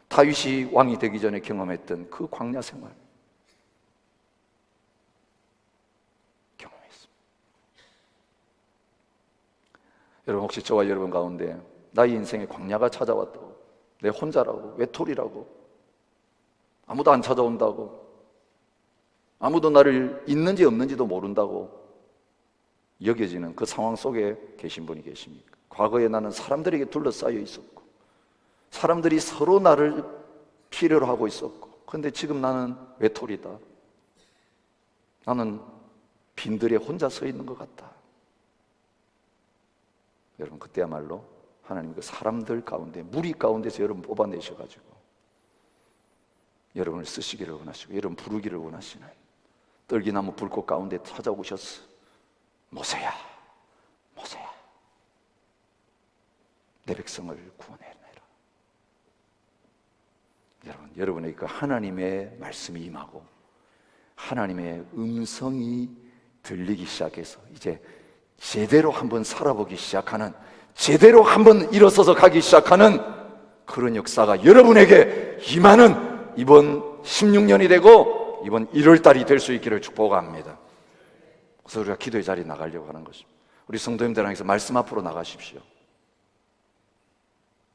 다윗이 왕이 되기 전에 경험했던 그 광야 생활 경험했습니다. 여러분, 혹시 저와 여러분 가운데 나의 인생에 광야가 찾아왔다고, 내 혼자라고, 외톨이라고, 아무도 안 찾아온다고, 아무도 나를 있는지 없는지도 모른다고 여겨지는 그 상황 속에 계신 분이 계십니까? 과거에 나는 사람들에게 둘러싸여 있었고 사람들이 서로 나를 필요로 하고 있었고, 그런데 지금 나는 외톨이다, 나는 빈들에 혼자 서 있는 것 같다. 여러분, 그때야말로 하나님 그 사람들 가운데, 무리 가운데서 여러분 뽑아내셔가지고 여러분을 쓰시기를 원하시고 여러분 부르기를 원하시는 떨기나무 불꽃 가운데 찾아오셨어. 모세야, 모세야, 내 백성을 구원해내라. 여러분, 여러분에게 그 하나님의 말씀이 임하고 하나님의 음성이 들리기 시작해서 이제 제대로 한번 살아보기 시작하는, 제대로 한번 일어서서 가기 시작하는 그런 역사가 여러분에게 임하는 이번 16년이 되고 이번 1월달이 될 수 있기를 축복합니다. 그래서 우리가 기도의 자리에 나가려고 하는 것입니다. 우리 성도님들에게서 말씀 앞으로 나가십시오.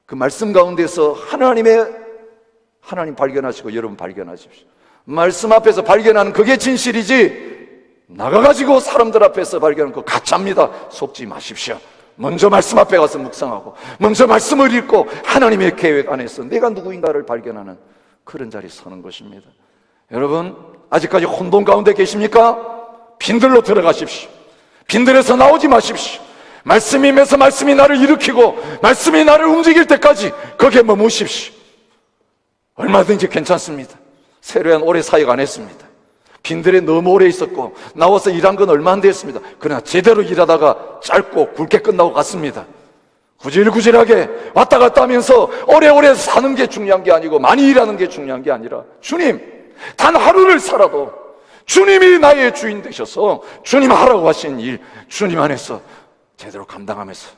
그 말씀 가운데서 하나님 발견하시고 여러분 발견하십시오. 말씀 앞에서 발견하는 그게 진실이지, 나가가지고 사람들 앞에서 발견하는 거 가짜입니다. 속지 마십시오. 먼저 말씀 앞에 가서 묵상하고 먼저 말씀을 읽고 하나님의 계획 안에서 내가 누구인가를 발견하는 그런 자리에 서는 것입니다. 여러분, 아직까지 혼돈 가운데 계십니까? 빈들로 들어가십시오. 빈들에서 나오지 마십시오. 말씀이 임해서 말씀이 나를 일으키고 말씀이 나를 움직일 때까지 거기에 머무십시오. 얼마든지 괜찮습니다. 세례요한 오래 사역 안 했습니다. 빈들에 너무 오래 있었고 나와서 일한 건 얼마 안 됐습니다. 그러나 제대로 일하다가 짧고 굵게 끝나고 갔습니다. 구질구질하게 왔다 갔다 하면서 오래오래 사는 게 중요한 게 아니고 많이 일하는 게 중요한 게 아니라, 주님, 단 하루를 살아도 주님이 나의 주인 되셔서 주님 하라고 하신 일, 주님 안에서 제대로 감당하면서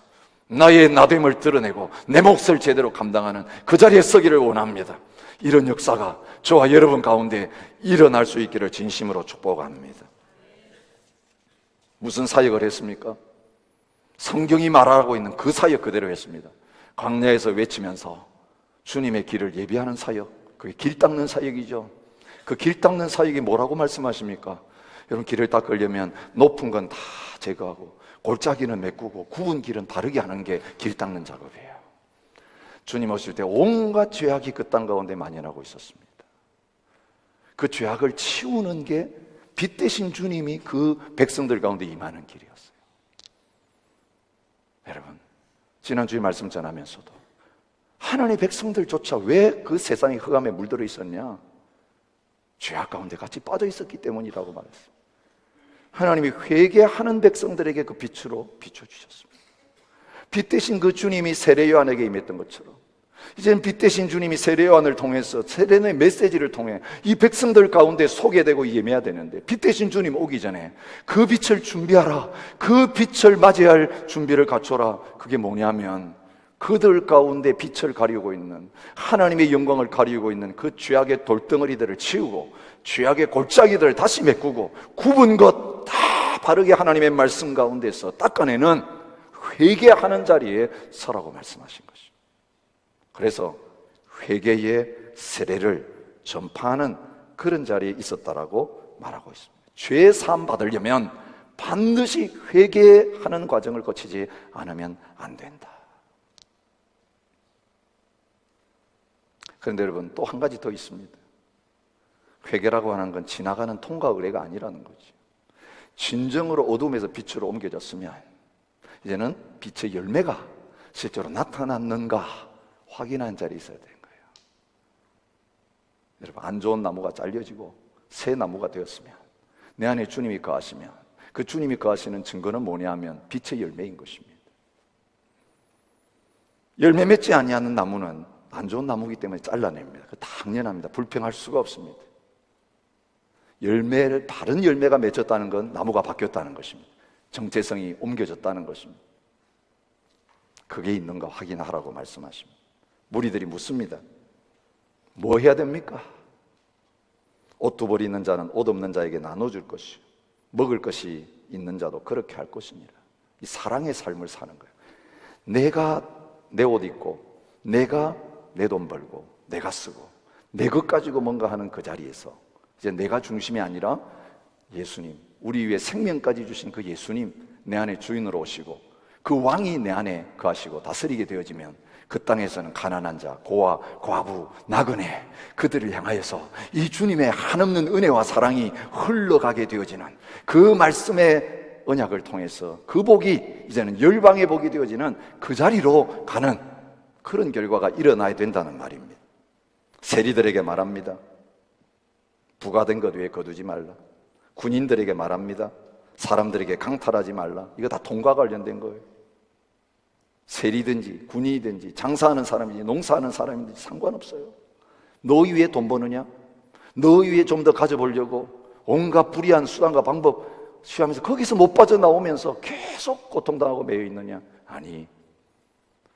나의 나됨을 드러내고 내 몫을 제대로 감당하는 그 자리에 서기를 원합니다. 이런 역사가 저와 여러분 가운데 일어날 수 있기를 진심으로 축복합니다. 무슨 사역을 했습니까? 성경이 말하고 있는 그 사역 그대로 했습니다. 광야에서 외치면서 주님의 길을 예비하는 사역, 그게 길 닦는 사역이죠. 그 길 닦는 사역이 뭐라고 말씀하십니까? 여러분, 길을 닦으려면 높은 건 다 제거하고 골짜기는 메꾸고 굽은 길은 바르게 하는 게 길 닦는 작업이에요. 주님 오실 때 온갖 죄악이 그 땅 가운데 만연하고 있었습니다. 그 죄악을 치우는 게 빛 대신 주님이 그 백성들 가운데 임하는 길이었어요. 여러분, 지난주에 말씀 전하면서도 하나님의 백성들조차 왜 그 세상의 흑암에 물들어 있었냐? 죄악 가운데 같이 빠져 있었기 때문이라고 말했어요. 하나님이 회개하는 백성들에게 그 빛으로 비춰주셨습니다. 빛 대신 그 주님이 세례 요한에게 임했던 것처럼 이제는 빛 대신 주님이 세례 요한을 통해서 세례의 메시지를 통해 이 백성들 가운데 소개되고 임해야 되는데, 빛 대신 주님 오기 전에 그 빛을 준비하라, 그 빛을 맞이할 준비를 갖춰라. 그게 뭐냐면 그들 가운데 빛을 가리고 있는, 하나님의 영광을 가리고 있는 그 죄악의 돌덩어리들을 치우고 죄악의 골짜기들을 다시 메꾸고 굽은 것 다 바르게 하나님의 말씀 가운데서 닦아내는 회개하는 자리에 서라고 말씀하신 것이죠. 그래서 회개의 세례를 전파하는 그런 자리에 있었다라고 말하고 있습니다. 죄 사함 받으려면 반드시 회개하는 과정을 거치지 않으면 안 된다. 그런데 여러분, 또 한 가지 더 있습니다. 회개라고 하는 건 지나가는 통과 의례가 아니라는 거죠. 진정으로 어둠에서 빛으로 옮겨졌으면 이제는 빛의 열매가 실제로 나타났는가 확인한 자리에 있어야 되는 거예요. 여러분, 안 좋은 나무가 잘려지고 새 나무가 되었으면, 내 안에 주님이 거하시면, 그 주님이 거하시는 증거는 뭐냐면 빛의 열매인 것입니다. 열매 맺지 아니하는 나무는 안 좋은 나무이기 때문에 잘라냅니다. 그 당연합니다. 불평할 수가 없습니다. 바른 열매가 맺혔다는 건 나무가 바뀌었다는 것입니다. 정체성이 옮겨졌다는 것입니다. 그게 있는가 확인하라고 말씀하십니다. 무리들이 묻습니다. 뭐 해야 됩니까? 옷 두 벌 있는 자는 옷 없는 자에게 나눠줄 것이요, 먹을 것이 있는 자도 그렇게 할 것이니라. 이 사랑의 삶을 사는 거예요. 내가 내 옷 입고, 내가 내 돈 벌고, 내가 쓰고, 내 것 가지고 뭔가 하는 그 자리에서 이제 내가 중심이 아니라 예수님, 우리 위해 생명까지 주신 그 예수님 내 안에 주인으로 오시고 그 왕이 내 안에 거하시고 다스리게 되어지면 그 땅에서는 가난한 자, 고아, 과부, 나그네 그들을 향하여서 이 주님의 한없는 은혜와 사랑이 흘러가게 되어지는 그 말씀의 언약을 통해서 그 복이 이제는 열방의 복이 되어지는 그 자리로 가는 그런 결과가 일어나야 된다는 말입니다. 세리들에게 말합니다. 부가된 것 외에 거두지 말라. 군인들에게 말합니다. 사람들에게 강탈하지 말라. 이거 다 돈과 관련된 거예요. 세리든지 군인이든지 장사하는 사람이든지 농사하는 사람이든지 상관없어요. 너희 위해 돈 버느냐? 너희 위해 좀 더 가져보려고 온갖 불의한 수단과 방법 취하면서 거기서 못 빠져나오면서 계속 고통당하고 매여 있느냐? 아니,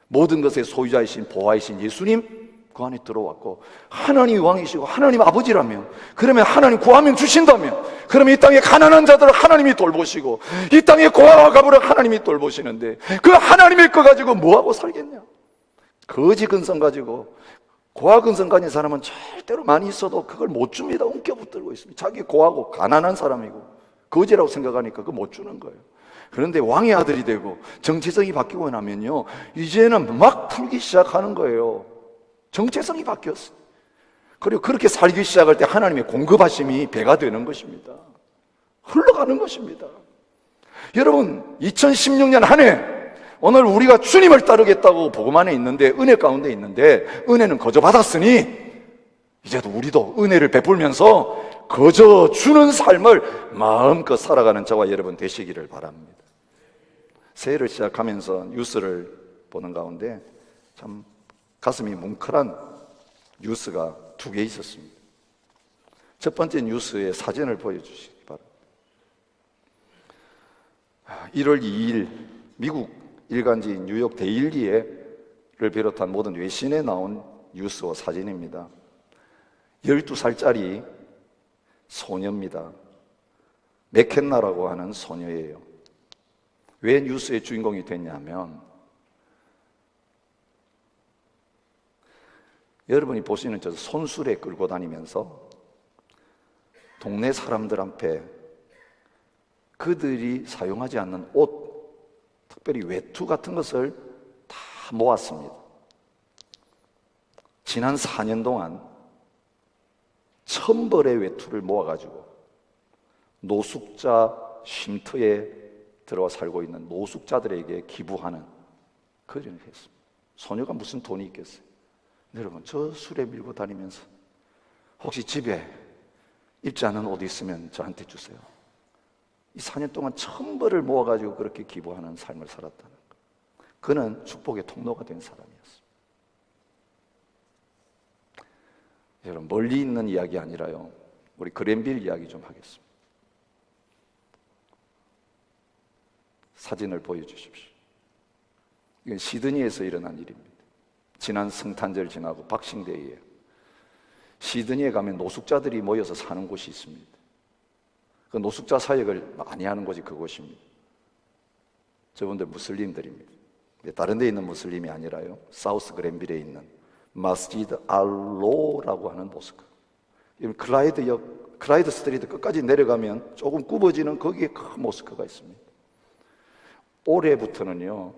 모든 것의 소유자이신 보화이신 예수님 그 안에 들어왔고 하나님이 왕이시고 하나님 아버지라면, 그러면 하나님 구하면 주신다면, 그러면 이 땅의 가난한 자들을 하나님이 돌보시고 이 땅의 고아와 가부를 하나님이 돌보시는데 그 하나님의 거 가지고 뭐하고 살겠냐? 거지 근성 가지고, 고아 근성 가진 사람은 절대로 많이 있어도 그걸 못 줍니다. 엉켜붙들고 있습니다. 자기 고아고 가난한 사람이고 거지라고 생각하니까 그거 못 주는 거예요. 그런데 왕의 아들이 되고 정체성이 바뀌고 나면요, 이제는 막 풀기 시작하는 거예요. 정체성이 바뀌었어요. 그리고 그렇게 살기 시작할 때 하나님의 공급하심이 배가 되는 것입니다. 흘러가는 것입니다. 여러분, 2016년 한 해 오늘 우리가 주님을 따르겠다고 복음 안에 있는데, 은혜 가운데 있는데, 은혜는 거저 받았으니 이제도 우리도 은혜를 베풀면서 거저 주는 삶을 마음껏 살아가는 저와 여러분 되시기를 바랍니다. 새해를 시작하면서 뉴스를 보는 가운데 참 가슴이 뭉클한 뉴스가 두 개 있었습니다. 첫 번째 뉴스의 사진을 보여주시기 바랍니다. 1월 2일 미국 일간지 뉴욕 데일리를 비롯한 모든 외신에 나온 뉴스와 사진입니다. 12살짜리 소녀입니다. 맥켄나라고 하는 소녀예요. 왜 뉴스의 주인공이 됐냐면, 여러분이 보시는 저 손수레 끌고 다니면서 동네 사람들 앞에 그들이 사용하지 않는 옷, 특별히 외투 같은 것을 다 모았습니다. 지난 4년 동안 천벌의 외투를 모아가지고 노숙자 쉼터에 들어와 살고 있는 노숙자들에게 기부하는 그런 일을 했습니다. 소녀가 무슨 돈이 있겠어요? 여러분, 저 술에 밀고 다니면서 혹시 집에 입지 않은 옷 있으면 저한테 주세요. 이 4년 동안 천벌을 모아가지고 그렇게 기부하는 삶을 살았다는 것. 그는 축복의 통로가 된 사람이었습니다. 여러분, 멀리 있는 이야기 아니라요, 우리 그랜빌 이야기 좀 하겠습니다. 사진을 보여주십시오. 이건 시드니에서 일어난 일입니다. 지난 성탄절 지나고 박싱데이에 시드니에 가면 노숙자들이 모여서 사는 곳이 있습니다. 그 노숙자 사역을 많이 하는 곳이 그곳입니다. 저분들 무슬림들입니다. 다른 데 있는 무슬림이 아니라요, 사우스 그랜빌에 있는 마스지드 알로라고 하는 모스크. 클라이드 스트리트 끝까지 내려가면 조금 굽어지는 거기에 큰 모스크가 있습니다. 올해부터는요,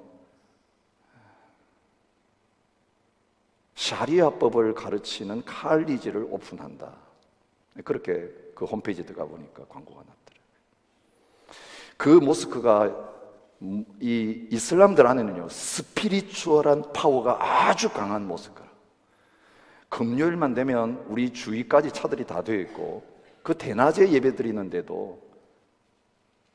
샤리아법을 가르치는 칼리지를 오픈한다. 그렇게 그 홈페이지에 들어가 보니까 광고가 났더라고요. 그 모스크가 이 이슬람들 안에는요, 스피리추얼한 파워가 아주 강한 모스크라. 금요일만 되면 우리 주위까지 차들이 다 되어 있고, 그 대낮에 예배 드리는데도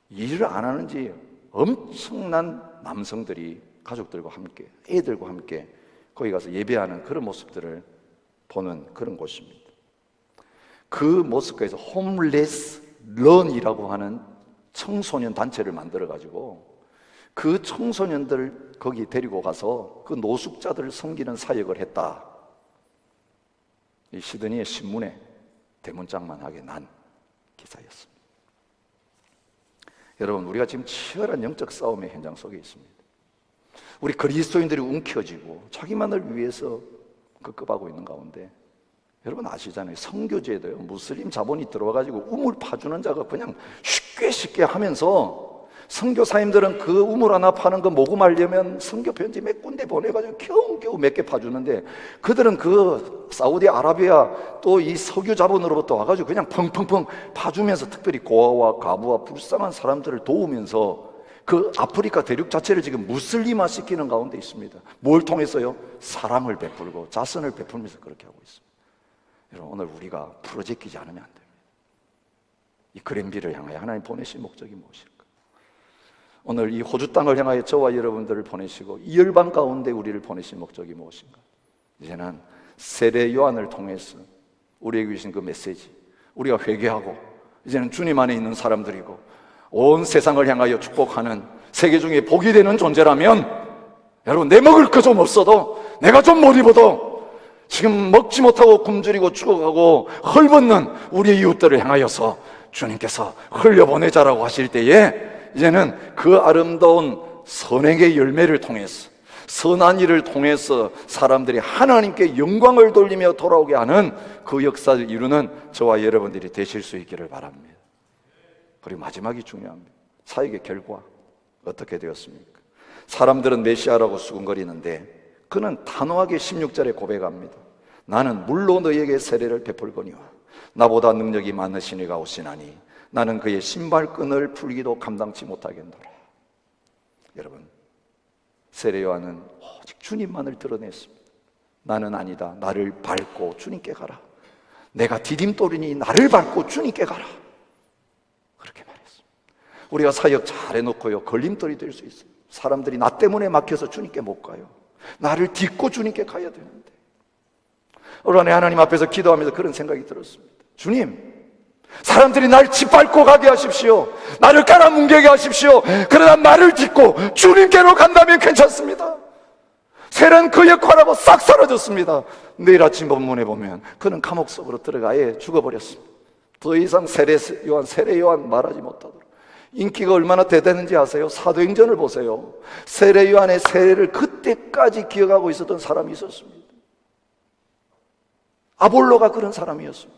일을 안 하는지 엄청난 남성들이 가족들과 함께, 애들과 함께 거기 가서 예배하는 그런 모습들을 보는 그런 곳입니다. 그 모스크에서 홈레스 런이라고 하는 청소년 단체를 만들어 가지고 그 청소년들 거기 데리고 가서 그 노숙자들을 섬기는 사역을 했다. 이 시드니의 신문에 대문짝만하게 난 기사였습니다. 여러분, 우리가 지금 치열한 영적 싸움의 현장 속에 있습니다. 우리 그리스도인들이 움켜쥐고 자기만을 위해서 급급하고 있는 가운데, 여러분 아시잖아요. 선교제도요, 무슬림 자본이 들어와가지고 우물 파주는 작업 그냥 쉽게 하면서, 선교사님들은 그 우물 하나 파는 거 모금하려면 선교 편지 몇 군데 보내가지고 겨우겨우 몇 개 파주는데, 그들은 그 사우디아라비아 또 이 석유 자본으로부터 와가지고 그냥 펑펑펑 파주면서, 특별히 고아와 가부와 불쌍한 사람들을 도우면서 그 아프리카 대륙 자체를 지금 무슬림화 시키는 가운데 있습니다. 뭘 통해서요? 사랑을 베풀고 자선을 베풀면서 그렇게 하고 있습니다. 여러분, 오늘 우리가 부러지키지 않으면 안 됩니다. 이 그랜빌을 향하여 하나님 보내신 목적이 무엇일까? 오늘 이 호주 땅을 향하여 저와 여러분들을 보내시고 이 열방 가운데 우리를 보내신 목적이 무엇인가? 이제는 세례 요한을 통해서 우리에게 주신 그 메시지, 우리가 회개하고 이제는 주님 안에 있는 사람들이고 온 세상을 향하여 축복하는 세계 중에 복이 되는 존재라면, 여러분, 내 먹을 거 좀 없어도, 내가 좀 못 입어도 지금 먹지 못하고 굶주리고 죽어가고 헐벗는 우리의 이웃들을 향하여서 주님께서 흘려보내자라고 하실 때에, 이제는 그 아름다운 선행의 열매를 통해서, 선한 일을 통해서 사람들이 하나님께 영광을 돌리며 돌아오게 하는 그 역사를 이루는 저와 여러분들이 되실 수 있기를 바랍니다. 그리고 마지막이 중요합니다. 사역의 결과 어떻게 되었습니까? 사람들은 메시아라고 수군거리는데 그는 단호하게 16절에 고백합니다. 나는 물로 너희에게 세례를 베풀거니와 나보다 능력이 많으신 이가 오시나니 나는 그의 신발끈을 풀기도 감당치 못하겠노라. 여러분, 세례 요한은 오직 주님만을 드러냈습니다. 나는 아니다. 나를 밟고 주님께 가라. 내가 디딤돌이니 나를 밟고 주님께 가라. 그렇게 말했습니다. 우리가 사역 잘해놓고요, 걸림돌이 될 수 있어요. 사람들이 나 때문에 막혀서 주님께 못 가요. 나를 딛고 주님께 가야 되는데, 오늘 하나님 앞에서 기도하면서 그런 생각이 들었습니다. 주님, 사람들이 날 짓밟고 가게 하십시오. 나를 깔아뭉개게 하십시오. 그러나 나를 딛고 주님께로 간다면 괜찮습니다. 세례는 그 역할하고 싹 사라졌습니다. 내일 아침 본문에 보면 그는 감옥 속으로 들어가 아예 죽어버렸습니다. 더 이상 세례 요한 말하지 못하도록. 인기가 얼마나 대단한지 아세요? 사도행전을 보세요. 세례 요한의 세례를 그때까지 기억하고 있었던 사람이 있었습니다. 아볼로가 그런 사람이었습니다.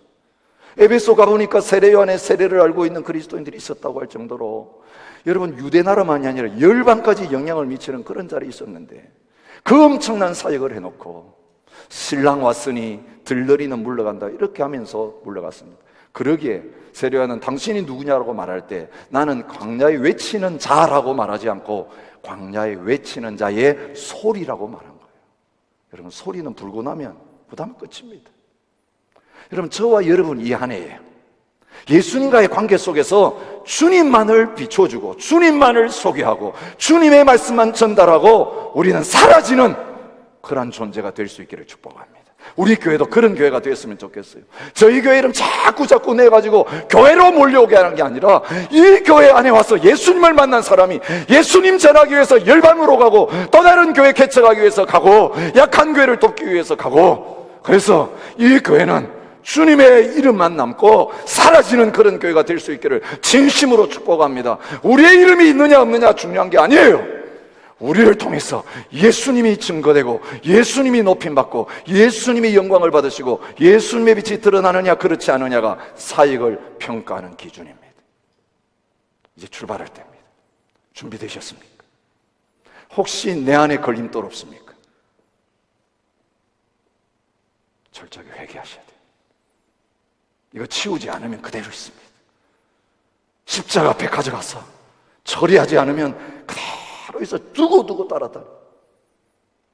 에베소 가보니까 세례 요한의 세례를 알고 있는 그리스도인들이 있었다고 할 정도로, 여러분, 유대나라만이 아니라 열방까지 영향을 미치는 그런 자리에 있었는데, 그 엄청난 사역을 해놓고 신랑 왔으니 들러리는 물러간다, 이렇게 하면서 물러갔습니다. 그러기에 세례요한은 당신이 누구냐라고 말할 때 나는 광야에 외치는 자라고 말하지 않고 광야에 외치는 자의 소리라고 말한 거예요. 여러분, 소리는 불고 나면 그 다음은 끝입니다. 여러분, 저와 여러분 이 한해에 예수님과의 관계 속에서 주님만을 비춰주고 주님만을 소개하고 주님의 말씀만 전달하고 우리는 사라지는 그러한 존재가 될 수 있기를 축복합니다. 우리 교회도 그런 교회가 되었으면 좋겠어요. 저희 교회 이름 자꾸 내가지고 교회로 몰려오게 하는 게 아니라 이 교회 안에 와서 예수님을 만난 사람이 예수님 전하기 위해서 열방으로 가고 또 다른 교회 개척하기 위해서 가고 약한 교회를 돕기 위해서 가고, 그래서 이 교회는 주님의 이름만 남고 사라지는 그런 교회가 될 수 있기를 진심으로 축복합니다. 우리의 이름이 있느냐 없느냐 중요한 게 아니에요. 우리를 통해서 예수님이 증거되고 예수님이 높임받고 예수님이 영광을 받으시고 예수님의 빛이 드러나느냐 그렇지 않느냐가 사역을 평가하는 기준입니다. 이제 출발할 때입니다. 준비되셨습니까? 혹시 내 안에 걸림돌 없습니까? 철저하게 회개하셔야 돼요. 이거 치우지 않으면 그대로 있습니다. 십자가 앞에 가져가서 처리하지 않으면 그대로 있어 두고 따라다.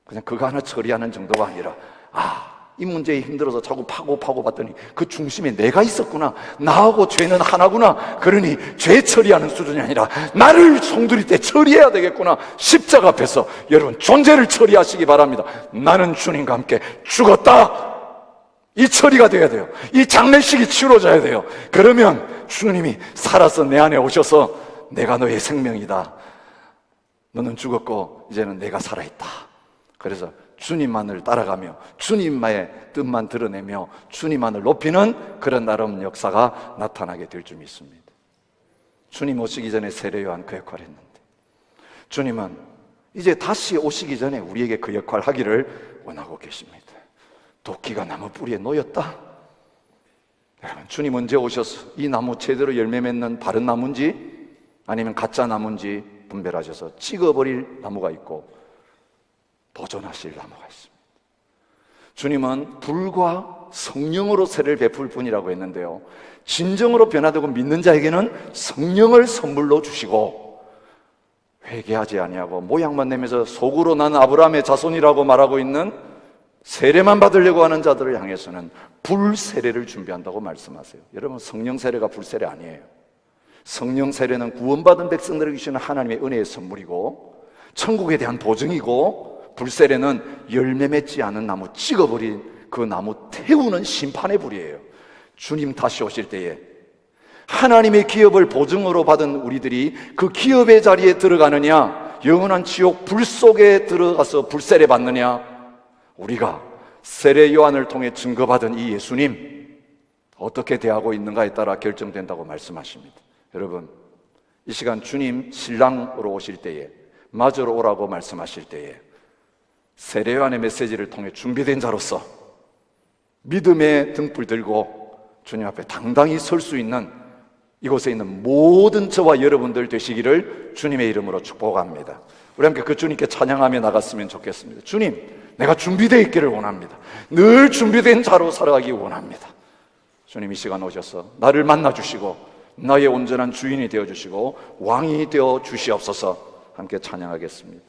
그냥 그거 하나 처리하는 정도가 아니라, 이 문제에 힘들어서 자꾸 파고 봤더니 그 중심에 내가 있었구나, 나하고 죄는 하나구나, 그러니 죄 처리하는 수준이 아니라 나를 송두리 때 처리해야 되겠구나. 십자가 앞에서 여러분 존재를 처리하시기 바랍니다. 나는 주님과 함께 죽었다, 이 처리가 돼야 돼요. 이 장례식이 치러져야 돼요. 그러면 주님이 살아서 내 안에 오셔서 내가 너의 생명이다, 너는 죽었고 이제는 내가 살아있다. 그래서 주님만을 따라가며 주님만의 뜻만 드러내며 주님만을 높이는 그런 나름 역사가 나타나게 될 줄 믿습니다. 주님 오시기 전에 세례요한 그 역할을 했는데 주님은 이제 다시 오시기 전에 우리에게 그 역할을 하기를 원하고 계십니다. 도끼가 나무 뿌리에 놓였다. 여러분, 주님 언제 오셔서 이 나무 제대로 열매 맺는 바른 나무인지 아니면 가짜 나무인지 분별하셔서 찍어버릴 나무가 있고 보존하실 나무가 있습니다. 주님은 불과 성령으로 세례를 베풀 뿐이라고 했는데요, 진정으로 변화되고 믿는 자에게는 성령을 선물로 주시고 회개하지 아니하고 모양만 내면서 속으로 나는 아브라함의 자손이라고 말하고 있는 세례만 받으려고 하는 자들을 향해서는 불세례를 준비한다고 말씀하세요. 여러분, 성령 세례가 불세례 아니에요. 성령 세례는 구원받은 백성들에게 주시는 하나님의 은혜의 선물이고 천국에 대한 보증이고, 불세례는 열매 맺지 않은 나무 찍어버린 그 나무 태우는 심판의 불이에요. 주님 다시 오실 때에 하나님의 기업을 보증으로 받은 우리들이 그 기업의 자리에 들어가느냐, 영원한 지옥 불 속에 들어가서 불세례 받느냐, 우리가 세례 요한을 통해 증거받은 이 예수님 어떻게 대하고 있는가에 따라 결정된다고 말씀하십니다. 여러분, 이 시간 주님 신랑으로 오실 때에, 맞으러 오라고 말씀하실 때에 세례 요한의 메시지를 통해 준비된 자로서 믿음의 등불 들고 주님 앞에 당당히 설 수 있는 이곳에 있는 모든 저와 여러분들 되시기를 주님의 이름으로 축복합니다. 우리 함께 그 주님께 찬양하며 나갔으면 좋겠습니다. 주님, 내가 준비되어 있기를 원합니다. 늘 준비된 자로 살아가기 원합니다. 주님, 이 시간 오셔서 나를 만나주시고 나의 온전한 주인이 되어주시고 왕이 되어 주시옵소서. 함께 찬양하겠습니다.